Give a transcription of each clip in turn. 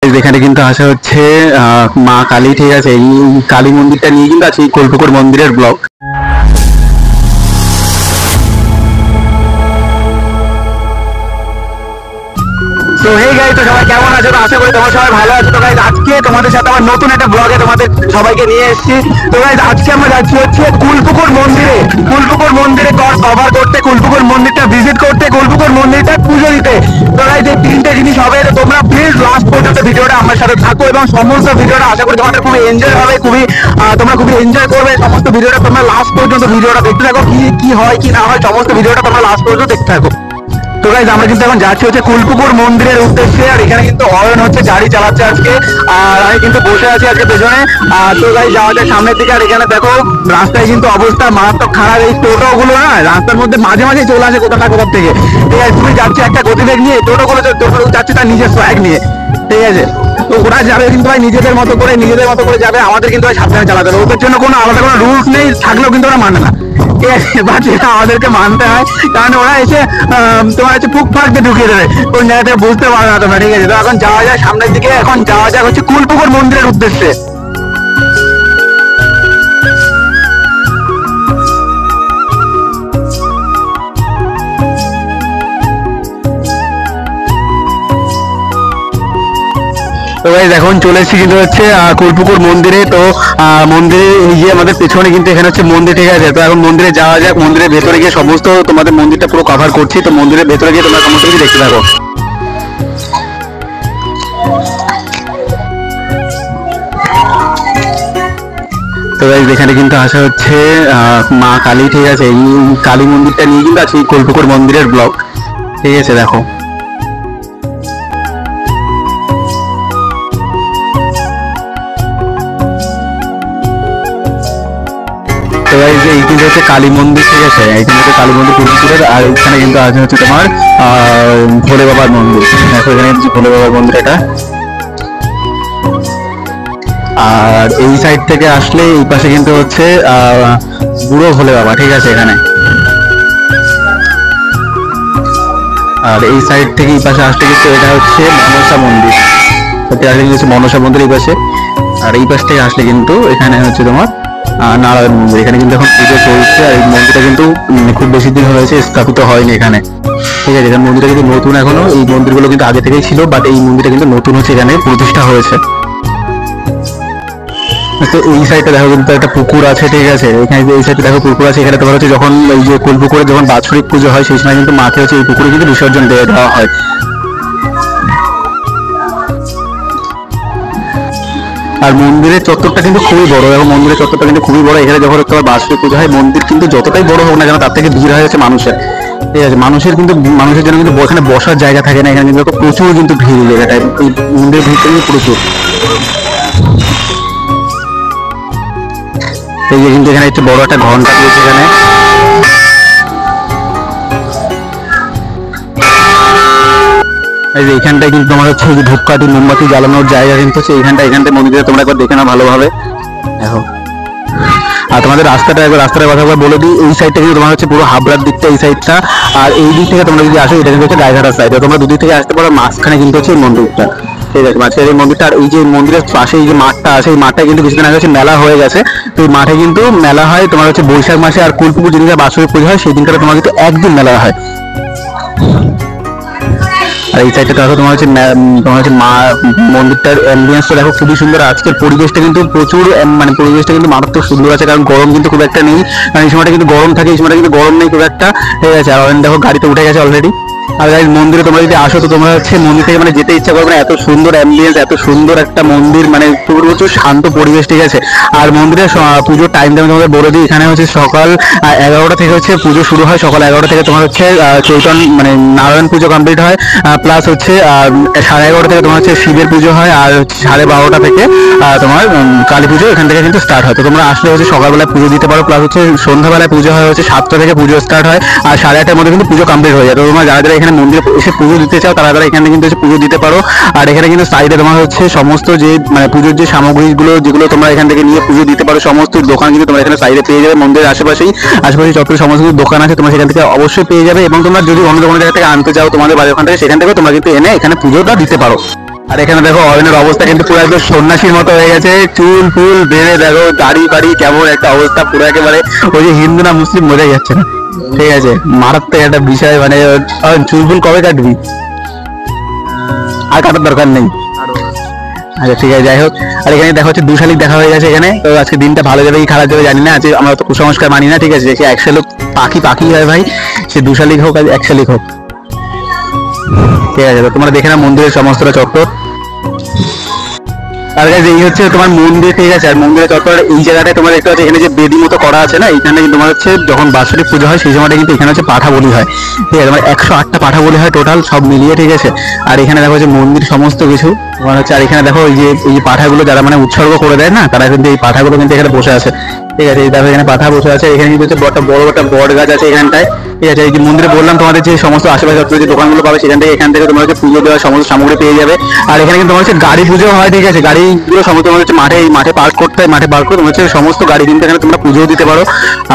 যেখানে কিন্তু আসা হচ্ছে মা কালী, ঠিক আছে। এই কালী মন্দিরটা নিয়ে কিন্তু আছে এই কোলপুকুর মন্দিরের ব্লগ। তো হে গাইস, তো সবাই কেমন আছো? আশা করি তোমরা সবাই ভালো আছো। তো গাইস, আজকে তোমাদের সাথে আমার নতুন একটা ব্লগে তোমাদের সবাইকে নিয়ে এসেছি। তো গাইস, আজকে আমরা যাচ্ছি হচ্ছে কুলপুকুর মন্দিরে। কুলপুকুর মন্দিরে কভার করতে, কুলপুকুর মন্দিরটা ভিজিট করতে, কুলপুকুর মন্দিরটা পুজো দিতে। তো গাইস, এই তিনটে জিনিস হবে। তো তোমরা প্লিজ লাস্ট পর্যন্ত ভিডিওটা আমার সাথে থাকো এবং সমস্ত ভিডিওটা আশা করি তোমাদের খুবই এনজয় হবে, তোমরা খুবই এনজয় করবে। সমস্ত ভিডিওটা তোমরা লাস্ট পর্যন্ত ভিডিওটা দেখতে থাকো, কি হয় কি না হয় সমস্ত ভিডিওটা তোমরা লাস্ট পর্যন্ত দেখতে থাকো। তো গাইস, আমরা কিন্তু এখন যাচ্ছি হচ্ছে কুলপুকুর মন্দিরের উদ্দেশ্যে। আর এখানে কিন্তু অয়ন হচ্ছে গাড়ি চালাচ্ছে আজকে, আর আমি কিন্তু বসে আছি আজকে পেছনে। তো গাইস, যাওয়া যায় সামনের দিকে। আর এখানে দেখো রাস্তায় কিন্তু অবস্থা মারাত্মক খারাপ। এই টোটো গুলো না রাস্তার মধ্যে মাঝে মাঝে চলে আসে কোথা না কোথা থেকে, ঠিক আছে। তুমি যাচ্ছে একটা গতিবেগ নিয়ে, টোটো যাচ্ছে তার নিজের ফ্ল্যাগ নিয়ে, ঠিক আছে। তো ওরা যাবে কিন্তু ভাই নিজেদের মতো করে যাবে। আমাদের কিন্তু ভাই সাবধানে চালাতে হবে। ওদের জন্য কোনো আলাদা কোনো রুলস নেই, থাকলেও কিন্তু ওরা মানে না, ঠিক আছে। বাট এটা আমাদেরকে মানতে হয়, কারণ ওরা এসে তোমার হচ্ছে ফুক ফাঁক দিয়ে ঢুকিয়ে দেবে, কোন জায়গা থেকে বুঝতে পারবে না তোমরা, ঠিক আছে। তো এখন যাওয়া যায় সামনের দিকে, এখন যাওয়া যাক হচ্ছে কুলপুকুর মন্দিরের উদ্দেশ্যে। তো গাইস, এখন চলে এসেছি কিন্তু হচ্ছে কুলপুকুর মন্দিরে। তো মন্দিরে এই যে আমাদের পেছনে কিন্তু এখানে হচ্ছে মন্দির, ঠিক আছে। তো এখন মন্দিরে যাওয়া যাক। মন্দিরের ভেতরে গিয়ে সমস্ত তোমাদের মন্দিরটা পুরো কভার করছি। তো মন্দিরের ভেতরে গিয়ে তোমরা সমস্ত কিছু দেখতে থাকো। তো গাইস, এখানে কিন্তু আসা হচ্ছে মা কালী, ঠিক আছে। এই কালী মন্দিরটা নিয়ে কিন্তু আছে এই কুলপুকুর মন্দিরের ব্লগ, ঠিক আছে। দেখো তো গাইস, এই কিন্তু হচ্ছে কালী মন্দির, ঠিক আছে। এই কিন্তু হচ্ছে কালী মন্দির কুলপুকুরের। আর এখানে কিন্তু আছে হচ্ছে তোমার ভোলে বাবার মন্দির। দেখো এখানে হচ্ছে ভোলে বাবার মন্দির এটা। আর এই সাইড থেকে আসলে এই পাশে কিন্তু হচ্ছে বুড়ো ভোলে বাবা, ঠিক আছে এখানে। আর এই সাইড থেকে এই পাশে আসলে কিন্তু এটা হচ্ছে মনসা মন্দির, মনসা মন্দির এই পাশে। আর এই পাশ থেকে আসলে কিন্তু এখানে হচ্ছে তোমার নারায়ণ মন্দির। এখানে কিন্তু এখন পুজো চলছে। আর এই মন্দিরটা কিন্তু খুব বেশি দিন হয়েছে স্থাপিত হয়নি এখানে, ঠিক আছে। এখানে মন্দিরটা কিন্তু নতুন এখনো, এই মন্দিরগুলো কিন্তু আগে থেকেই ছিল, বাট এই মন্দিরটা কিন্তু নতুন হচ্ছে, এখানে প্রতিষ্ঠা হয়েছে। তো এই সাইডে দেখো কিন্তু একটা পুকুর আছে, ঠিক আছে। এখানে এই সাইডে দেখো পুকুর আছে। এখানে তোমার হচ্ছে যখন এই যে কুলপুকুরে যখন বাৎসরিক পুজো হয় সেই সময় কিন্তু মাকে হচ্ছে এই পুকুরে কিন্তু বিসর্জন দিয়ে দেওয়া হয়। আর মন্দিরের চত্বরটা কিন্তু খুবই বড়, এবং মন্দিরের চত্বরটা কিন্তু খুবই বড়। এখানে যখন তোমার বাৎসরিক পুজো হয়, মন্দির কিন্তু যতটাই বড় হোক না কেন তার থেকে ভিড় হয়ে যাচ্ছে মানুষের, ঠিক আছে। মানুষের জন্য কিন্তু এখানে বসার জায়গা থাকে না। এখানে কিন্তু প্রচুর কিন্তু ভিড়, জায়গাটায় এই মন্দিরের ভিড়টা কিন্তু প্রচুর। এই যে কিন্তু এখানে একটা বড় একটা ঘন্টা দিয়েছে এখানে। এই যে এখানটায় কিন্তু তোমার হচ্ছে যে ধূপকাঠি মোমবাতি জ্বালানোর জায়গা কিন্তু হচ্ছে এখানটায় মন্দিরে তোমরা একবার দেখে নাও ভালোভাবে, দেখো। আর তোমাদের রাস্তাটার কথা বলে দিই, এই সাইডটা কিন্তু তোমার হচ্ছে পুরো হাবড়ার দিকটা, এই সাইডটা। আর এই দিক থেকে তোমরা যদি আসো, এটা কিন্তু হচ্ছে গাইঘাটার সাইড। তোমরা দুদিক থেকে আসতে পারো, মাঝখানে কিন্তু হচ্ছে এই মন্দিরটা, ঠিক আছে। মাঝখানে এই মন্দিরটা। আর এই যে মন্দিরের পাশে এই যে মাঠটা আছে, এই মাঠটা কিন্তু কিছুদিন আগে হচ্ছে মেলা হয়ে গেছে। তো এই মাঠে কিন্তু মেলা হয় তোমার হচ্ছে বৈশাখ মাসে। আর কুলপুকুর যেদিনটা বাৎসরিক পুজো হয় সেই দিনটা তোমার কিন্তু একদিন মেলা হয়। আর এই সাইডটা দেখো তোমার হচ্ছে মা মন্দিরটার অ্যাম্বিয়েন্সটা দেখো খুবই সুন্দর। আজকের পরিবেশটা কিন্তু প্রচুর, মানে পরিবেশটা কিন্তু মারাত্মক সুন্দর আছে, কারণ গরম কিন্তু খুব একটা নেই। কারণ এই সময়টা কিন্তু গরম থাকে, এই সময়টা কিন্তু গরম নেই খুব একটা, ঠিক আছে। আর দেখো গাড়িতে উঠে গেছে অলরেডি। আর গাইস, মন্দিরে তোমরা যদি আসো তো তোমরা হচ্ছে মন্দির থেকে মানে যেতে ইচ্ছা করবে না, এত সুন্দর অ্যাম্বিয়েন্স, এত সুন্দর একটা মন্দির, মানে প্রচুর শান্ত পরিবেশ, ঠিক আছে। আর মন্দিরের পুজোর টাইমটা আমি তোমাদের বলে দিই। এখানে হচ্ছে সকাল 11টা থেকে হচ্ছে পুজো শুরু হয়। সকাল 11টা থেকে তোমার হচ্ছে মানে নারায়ণ পুজো কমপ্লিট হয়। প্লাস হচ্ছে 11:30 থেকে তোমার হচ্ছে শিবের পুজো হয়। আর 12:30 থেকে তোমার কালী পুজো এখান থেকে কিন্তু স্টার্ট হয়। তো তোমরা আসলে হচ্ছে সকালবেলায় পুজো দিতে পারো। প্লাস হচ্ছে সন্ধ্যাবেলায় পুজো হয় হচ্ছে 7টা থেকে পুজো স্টার্ট হয়। আর 8:30টার মধ্যে কিন্তু পুজো কমপ্লিট হয়ে যায়। তো তোমরা যারা এখানে মন্দিরে এসে পুজো দিতে চাও তারা এখানে কিন্তু এসে পুজো দিতে পারো। আর এখানে কিন্তু সাইডে তোমার হচ্ছে সমস্ত যে মানে পুজোর যে সামগ্রীগুলো যেগুলো তোমরা এখান থেকে নিয়ে পুজো দিতে পারো, সমস্ত দোকান কিন্তু তোমরা এখানে সাইডে পেয়ে যাবে। মন্দিরের আশেপাশে যত সমস্ত দোকান আছে তোমরা সেখান থেকে অবশ্যই পেয়ে যাবে। এবং তোমরা যদি অন্য জায়গা থেকে আনতে চাও তোমাদের বাড়ির ওখান থেকে, সেখান থেকে তোমরা কিন্তু এনে এখানে পুজোটা দিতে পারো। আর এখানে দেখো অয়নের অবস্থা কিন্তু পুরো একদম সন্ন্যাসীর মতো হয়ে গেছে, চুল ফুল বেড়ে দেখো, দাড়ি বাড়ি কেমন একটা অবস্থা পুরো একেবারে ওই যে হিন্দু না মুসলিম বোঝাই যাচ্ছে না। ঠিক আছে, মারাত্মক একটা বিষয়, মানে চুল ফুল কবে কাটবি? আর কাটার দরকার নেই। আচ্ছা ঠিক আছে, যাই হোক। আর এখানে দেখা হচ্ছে 2 শালিক দেখা হয়ে গেছে এখানে। তো আজকে দিনটা ভালো যাবে কি খারাপ যাবে জানি না, আজকে আমরা তো কুসংস্কার মানি না। ঠিক আছে, সে 1 শালিক পাখি হয় ভাই, সে 2 শালিক হোক আর 1 শালিক হোক। ঠিক আছে, তো তোমরা দেখে না মন্দিরের সমস্তটা চত্বর। আর গাইস এই হচ্ছে তোমার মন্দির। ঠিক আছে, আর মন্দিরের চত্বর এই জায়গাটায় তোমার দেখতে পাচ্ছ এখানে যে বেদি মতো করা আছে না, এখানে কিন্তু তোমার হচ্ছে যখন বাৎসরিক পুজো হয় সেই সময়টা কিন্তু এখানে হচ্ছে পাঠা বলি হয়। ঠিক আছে, তোমার 108টা পাঠা বলি হয় টোটাল সব মিলিয়ে। ঠিক আছে, আর এখানে দেখো যে মন্দির সমস্ত কিছু তোমার হচ্ছে। আর এখানে দেখো এই যে পাঠাগুলো যারা মানে উৎসর্গ করে দেয় না, তারা কিন্তু এই পাঠাগুলো কিন্তু এখানে বসে আছে। ঠিক আছে, এই দেখো এখানে পাঠা বসে আছে। এখানে কিন্তু হচ্ছে বড় একটা বট গাছ আছে এখানটায়। ঠিক আছে, এই যে মন্দিরে বললাম তোমাদের যে সমস্ত আশেপাশে যে দোকানগুলো পাবে এখান থেকে তোমার হচ্ছে পুজো দেওয়ার সমস্ত সামগ্রী পেয়ে যাবে। আর এখানে কিন্তু তোমার হচ্ছে গাড়ি পুজো হয়। ঠিক আছে, গাড়িগুলো সমস্ত তোমার হচ্ছে মাঠে পার্ক করতে হয়, মাঠে পার্ক করে তোমার হচ্ছে সমস্ত গাড়ি কিন্তু এখানে তোমরা পুজোও দিতে পারো।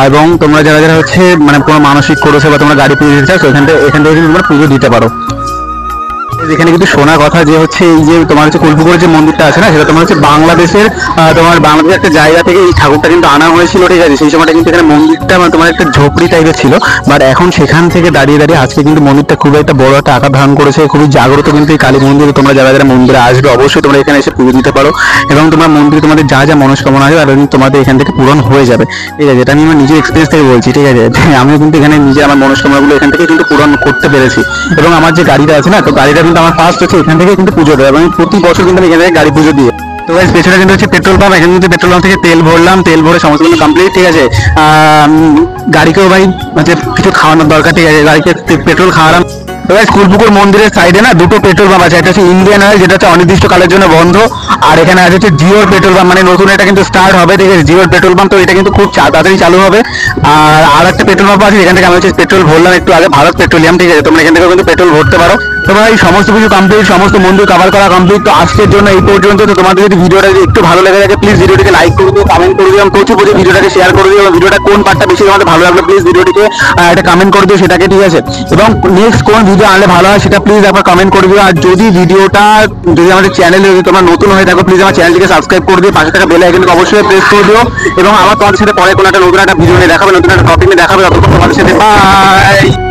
এবং তোমরা যারা হচ্ছে মানে তোমার মানসিক করেছে বা তোমরা গাড়ি পুজো দিতে চাও, এখান থেকে কিন্তু তোমরা পুজো দিতে পারো। এখানে কিন্তু শোনা কথা যে হচ্ছে এই যে তোমার হচ্ছে কুলপুকুরের যে মন্দিরটা আছে না, সেটা তোমার হচ্ছে বাংলাদেশের একটা জায়গা থেকে এই ঠাকুরটা কিন্তু আনা হয়েছিল। ঠিক আছে, সেই সময়টা কিন্তু এখানে মন্দিরটা মানে তোমার একটা ঝোপড়ি টাইপের ছিল, বাট এখন সেখান থেকে দাঁড়িয়ে আজকে কিন্তু মন্দিরটা খুবই একটা বড় একটা আকার ধারণ করেছে, খুবই জাগ্রত কিন্তু এই কালী মন্দিরে। তোমরা যারা মন্দিরে আসবে অবশ্যই তোমরা এখানে এসে পুজো দিতে পারো, এবং তোমার মন্দিরে তোমাদের যা মনস্কামনা আছে আর তোমাদের এখান থেকে পূরণ হয়ে যাবে। ঠিক আছে, এটা আমি আমার নিজের এক্সপিরিয়েন্স থেকে বলছি। ঠিক আছে, আমিও কিন্তু এখানে নিজে আমার মনস্কামনাগুলো এখান থেকে কিন্তু পূরণ করতে পেরেছি। এবং আমার যে গাড়িটা আছে না, তো গাড়িটা কিন্তু আমার ফার্স্ট হচ্ছে এখান থেকে কিন্তু পুজো দেয়, এবং প্রতি বছর কিন্তু আমি এখান থেকে গাড়ি পুজো দিয়ে। তো গাইস পেছনে কিন্তু হচ্ছে পেট্রোল পাম্প, এখানে কিন্তু পেট্রোল পাম্প থেকে তেল ভরলাম, তেল ভরে সমস্ত কিছু কমপ্লিট। ঠিক আছে, গাড়িকেও ভাই হচ্ছে কিছু খাওয়ানোর দরকার। ঠিক আছে, গাড়িকে পেট্রোল খাওয়ালাম। তো গাইস কুলপুকুর মন্দিরের সাইডে না 2টো পেট্রোল পাম্প আছে, একটা হচ্ছে ইন্ডিয়ান অয়েল যেটা হচ্ছে অনির্দিষ্টকালের জন্য বন্ধ, আর এখানে আছে হচ্ছে জিওর পেট্রোল পাম্প, মানে নতুন এটা কিন্তু স্টার্ট হবে। ঠিক আছে, জিওর পেট্রোল পাম্প, তো এটা কিন্তু খুব তাড়াতাড়ি চালু হবে। আর একটা পেট্রোল পাম্প আছে এখান থেকে আমি হচ্ছে পেট্রোল ভরলাম একটু আগে, ভারত পেট্রোলিয়াম। ঠিক আছে, তোমরা এখান থেকে কিন্তু পেট্রোল ভরতে পারো। তোমরা এই সমস্ত কিছু কমপ্লিট, সমস্ত মন্দির কভার করা কমপ্লিট। তো আজকের জন্য এই পর্যন্ত। তো তোমাদের যদি ভিডিওটা একটু ভালো লেগে থাকে প্লিজ ভিডিওটিকে লাইক করে দিও, কমেন্ট করে দিও, এবং প্রচুর ভিডিওটাকে শেয়ার করে দিও। এবং ভিডিওটা কোন পার্টটা বেশি তোমাদের ভালো লাগলো প্লিজ ভিডিওটিকে একটা কমেন্ট করে দিও সেটাকে। ঠিক আছে, এবং নেক্সট কোন ভিডিও আনলে ভালো হয় সেটা প্লিজ একবার কমেন্ট করে দিও। আর যদি আমাদের চ্যানেলে যদি তোমরা নতুন হয়ে থাকো প্লিজ আমার চ্যানেলটিকে সাবস্ক্রাইব করে দিও, পাশে থাকা বেল আইকনকে অবশ্যই প্রেস করে দিও। এবং আমার তোমাদের সাথে পরে কোনো একটা নতুন একটা ভিডিও নিয়ে দেখাবে, নতুন একটা টপিক নিয়ে দেখাবে। ততক্ষণ তোমাদের সাথে বাই।